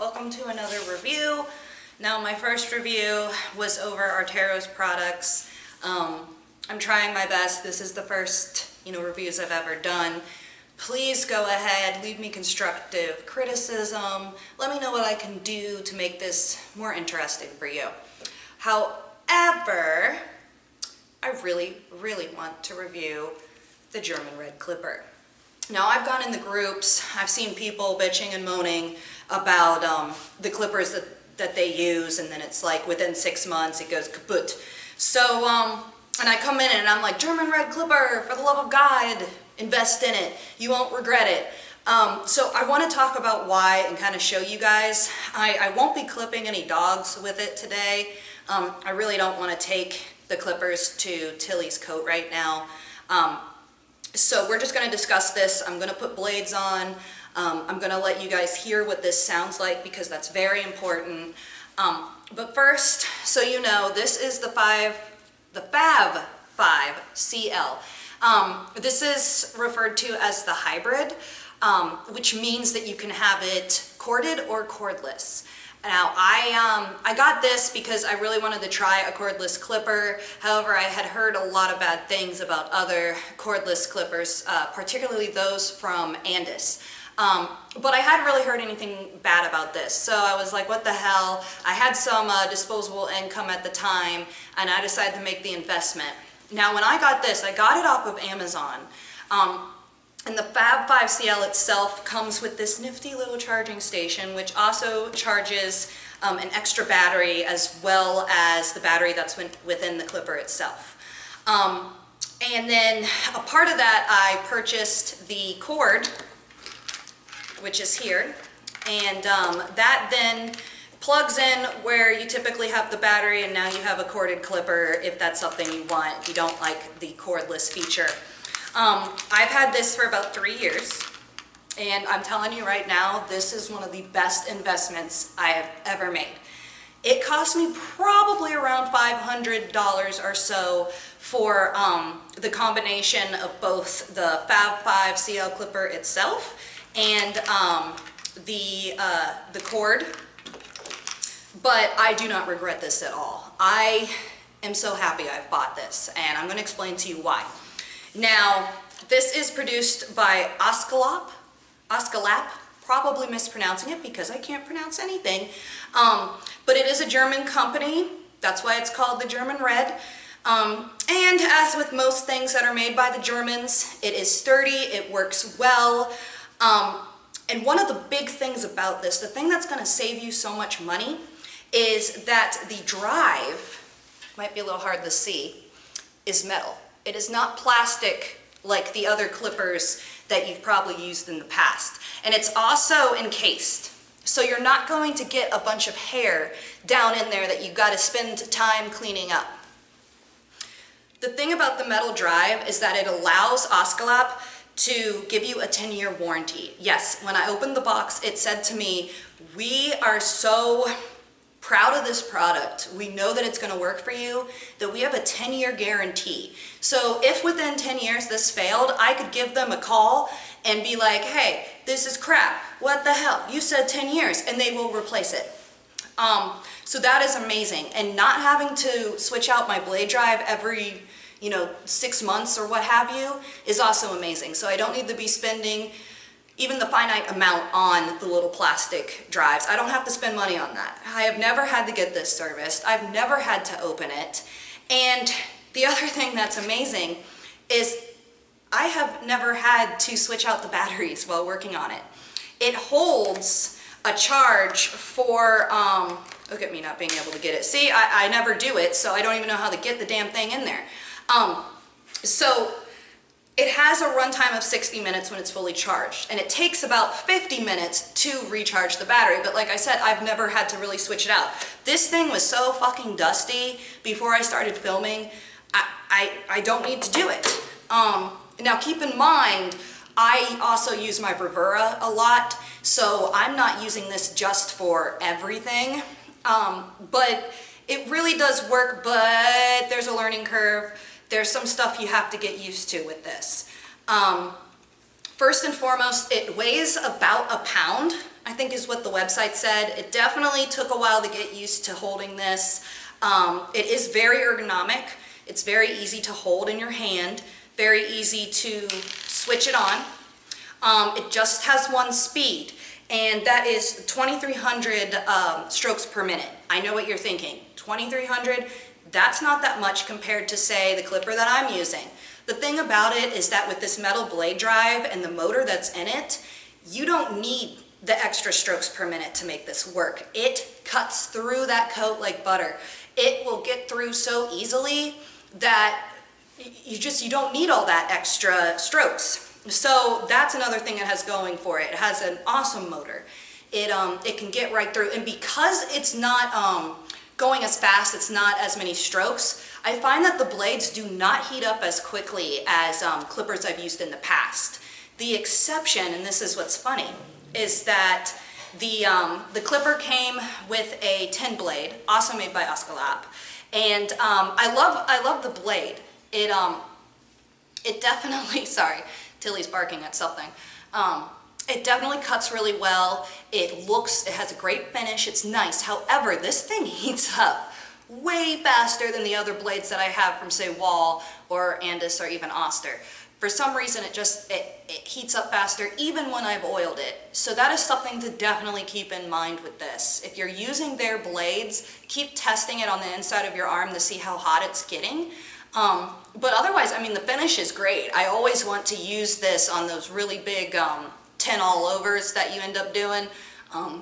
Welcome to another review. Now my first review was over Artero's products. I'm trying my best. This is the first reviews I've ever done. Please go ahead, leave me constructive criticism. Let me know what I can do to make this more interesting for you. However, I really want to review the German red clipper. Now I've gone in the groups, I've seen people bitching and moaning about the clippers that they use, and then it's like within 6 months it goes kaput. So, and I come in and I'm like, German red clipper, for the love of God, invest in it, you won't regret it. So I want to talk about why and kind of show you guys. I won't be clipping any dogs with it today. I really don't want to take the clippers to Tilly's coat right now. So we're just going to discuss this. I'm going to put blades on. I'm going to let you guys hear what this sounds like because that's very important. But first, so you know, this is the Fab 5 CL. This is referred to as the hybrid, which means that you can have it corded or cordless. Now, I got this because I really wanted to try a cordless clipper. However, I had heard a lot of bad things about other cordless clippers, particularly those from Andis. But I hadn't really heard anything bad about this, so I was like, what the hell? I had some disposable income at the time, and I decided to make the investment. Now, when I got this, I got it off of Amazon. And the Fab 5 CL itself comes with this nifty little charging station, which also charges an extra battery as well as the battery that's within the clipper itself. And then a part of that, I purchased the cord, which is here, and that then plugs in where you typically have the battery, and now you have a corded clipper if that's something you want, if you don't like the cordless feature. I've had this for about 3 years, and I'm telling you right now, this is one of the best investments I have ever made. It cost me probably around $500 or so for the combination of both the Fab 5 CL clipper itself and the cord, but I do not regret this at all. I am so happy I've bought this, and I'm going to explain to you why. Now, this is produced by Aesculap, probably mispronouncing it because I can't pronounce anything, but it is a German company, that's why it's called the German Red, and as with most things that are made by the Germans, it is sturdy, it works well, and one of the big things about this, the thing that's going to save you so much money, is that the drive, might be a little hard to see, is metal. It is not plastic like the other clippers that you've probably used in the past. And it's also encased. So you're not going to get a bunch of hair down in there that you've got to spend time cleaning up. The thing about the metal drive is that it allows Aesculap to give you a 10-year warranty. Yes, when I opened the box, it said to me, we are so proud of this product. We know that it's going to work for you, that we have a 10-year guarantee. So if within 10 years this failed, I could give them a call and be like, hey, this is crap. What the hell? You said 10 years, and they will replace it. So that is amazing. And not having to switch out my blade drive every 6 months or what have you is also amazing. So I don't need to be spending even the finite amount on the little plastic drives. I don't have to spend money on that. I have never had to get this serviced. I've never had to open it. And the other thing that's amazing is I have never had to switch out the batteries while working on it. It holds a charge for, look at me not being able to get it. See, I never do it, so I don't even know how to get the damn thing in there. So it has a runtime of 60 minutes when it's fully charged, and it takes about 50 minutes to recharge the battery, but like I said, I've never had to really switch it out. This thing was so fucking dusty before I started filming, I don't need to do it. Now keep in mind, I also use my bravura a lot, so I'm not using this just for everything, but it really does work, but there's a learning curve. There's some stuff you have to get used to with this. First and foremost, it weighs about a pound. I I think is what the website said. It definitely took a while to get used to holding this. It is very ergonomic. It's very easy to hold in your hand, very easy to switch it on. It just has one speed, and that is 2,300 strokes per minute. I know what you're thinking. 2,300, that's not that much compared to, say, the clipper that I'm using. The thing about it is that with this metal blade drive and the motor that's in it, you don't need the extra strokes per minute to make this work. It cuts through that coat like butter. It will get through so easily that you don't need all that extra strokes. So that's another thing it has going for it. It has an awesome motor. It can get right through, and because it's not going as fast, it's not as many strokes, I find that the blades do not heat up as quickly as clippers I've used in the past. The exception, and this is what's funny, is that the clipper came with a 10 blade, also made by Aesculap, and I love the blade. It definitely, sorry, Tilly's barking at something. It definitely cuts really well. It has a great finish. It's nice. However, this thing heats up way faster than the other blades that I have from, say, Wall or Andis or even Oster. For some reason, it heats up faster even when I've oiled it. So that is something to definitely keep in mind with this. If you're using their blades, keep testing it on the inside of your arm to see how hot it's getting. But otherwise, I mean, the finish is great. I always want to use this on those really big 10 all-overs that you end up doing,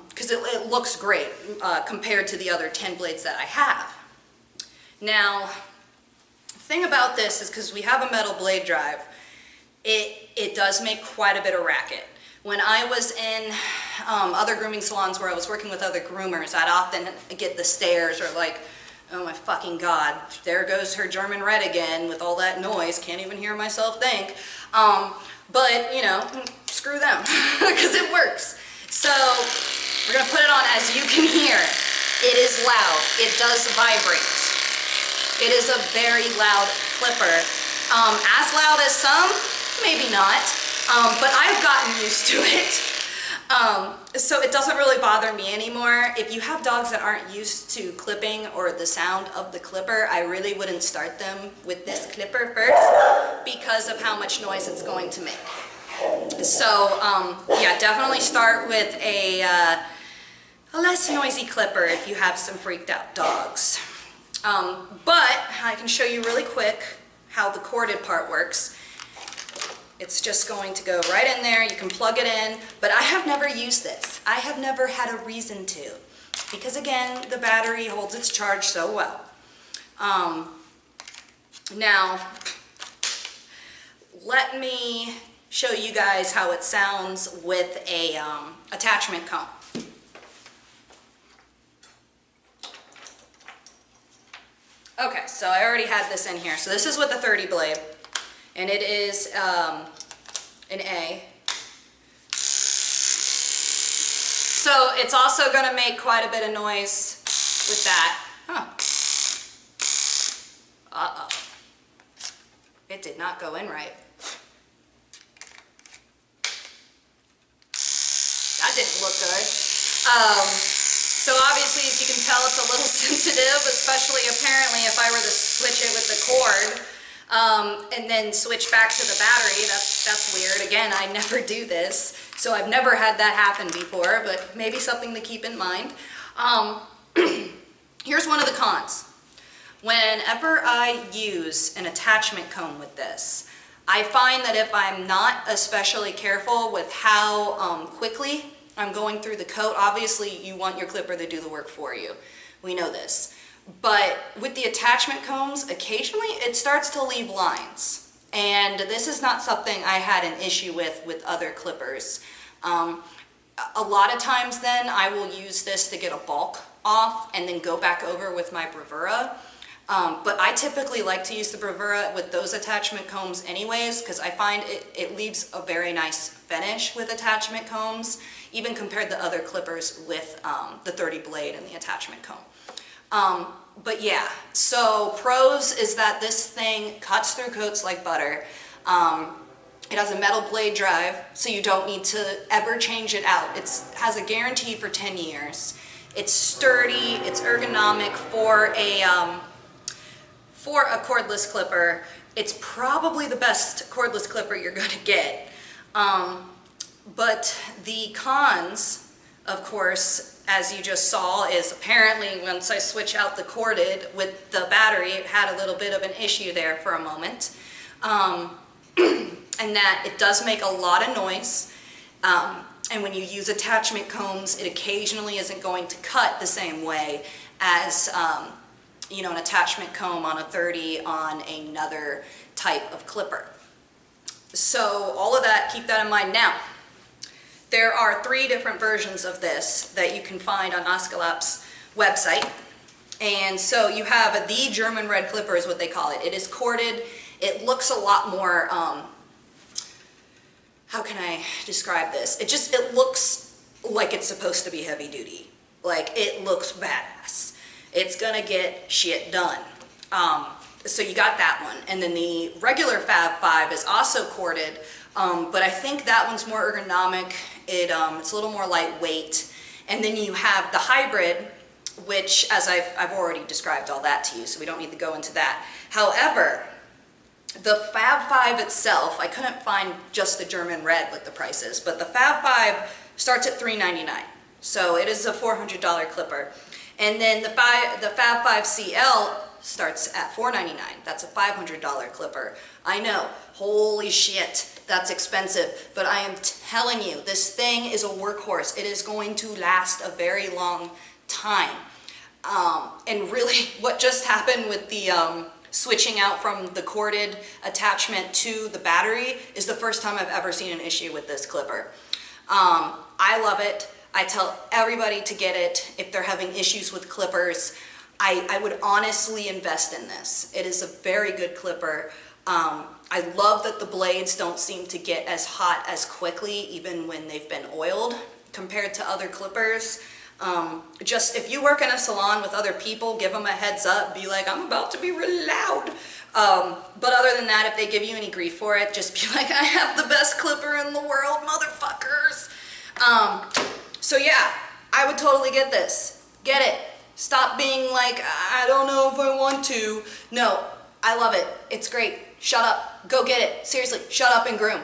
because it looks great compared to the other 10 blades that I have. Now, the thing about this is because we have a metal blade drive, it does make quite a bit of racket. When I was in other grooming salons where I was working with other groomers, I'd often get the stares or like, oh my fucking God, there goes her German red again with all that noise, can't even hear myself think. But, you know, screw them, because it works. So, we're going to put it on. As you can hear, it is loud. It does vibrate. It is a very loud clipper. As loud as some, maybe not, but I've gotten used to it. So it doesn't really bother me anymore. If you have dogs that aren't used to clipping or the sound of the clipper, I really wouldn't start them with this clipper first because of how much noise it's going to make. So yeah, definitely start with a less noisy clipper if you have some freaked out dogs. But I can show you really quick how the corded part works. It's just going to go right in there. You can plug it in, but I have never used this. I have never had a reason to, because again, the battery holds its charge so well. Now, let me show you guys how it sounds with a attachment comb. Okay, so I already had this in here. So this is with the 30 blade. And it is an A. So it's also going to make quite a bit of noise with that. Huh. Uh-oh. It did not go in right. That didn't look good. So obviously, as you can tell, it's a little sensitive, especially apparently if I were to switch it with the cord. And then switch back to the battery. That's weird. Again, I never do this, so I've never had that happen before, but maybe something to keep in mind. Here's one of the cons. Whenever I use an attachment comb with this, I find that if I'm not especially careful with how quickly I'm going through the coat, obviously you want your clipper to do the work for you. We know this. But with the attachment combs, occasionally it starts to leave lines. And this is not something I had an issue with other clippers. A lot of times then I will use this to get a bulk off and then go back over with my bravura. But I typically like to use the bravura with those attachment combs anyways, because I find it leaves a very nice finish with attachment combs, even compared to other clippers with the 30 blade and the attachment comb. But yeah, so pros is that this thing cuts through coats like butter. It has a metal blade drive, so you don't need to ever change it out. It has a guarantee for 10 years. It's sturdy, it's ergonomic for a cordless clipper. It's probably the best cordless clipper you're gonna get. But the cons, of course, as you just saw, is apparently once I switch out the corded with the battery, it had a little bit of an issue there for a moment. And that it does make a lot of noise. And when you use attachment combs, it occasionally isn't going to cut the same way as you know, an attachment comb on a 30 on another type of clipper. So all of that, keep that in mind. Now, there are 3 different versions of this that you can find on Aesculap's website. And so you have the German red clipper is what they call it. It is corded. It looks a lot more, how can I describe this? It looks like it's supposed to be heavy duty. Like, it looks badass. It's gonna get shit done. So you got that one. And then the regular Fab 5 is also corded, but I think that one's more ergonomic. It's a little more lightweight. And then you have the hybrid, which, as I've already described all that to you, so we don't need to go into that. However, the Fab 5 itself, I couldn't find just the German red with the prices, but the Fab 5 starts at $399. So it is a $400 clipper. And then the Fab 5 CL starts at $499. That's a $500 clipper. I know, holy shit, that's expensive, but I am telling you, this thing is a workhorse. It is going to last a very long time. And really, what just happened with the switching out from the corded attachment to the battery is the first time I've ever seen an issue with this clipper. I love it. I tell everybody to get it if they're having issues with clippers. I would honestly invest in this. It is a very good clipper. I love that the blades don't seem to get as hot as quickly even when they've been oiled compared to other clippers. Just if you work in a salon with other people, give them a heads up, be like, I'm about to be really loud. But other than that, if they give you any grief for it, just be like, I have the best clipper in the world, motherfuckers. So yeah, I would totally get this. Get it. Stop being like, I don't know if I want to. No, I love it. It's great. Shut up. Go get it. Seriously, shut up and groom.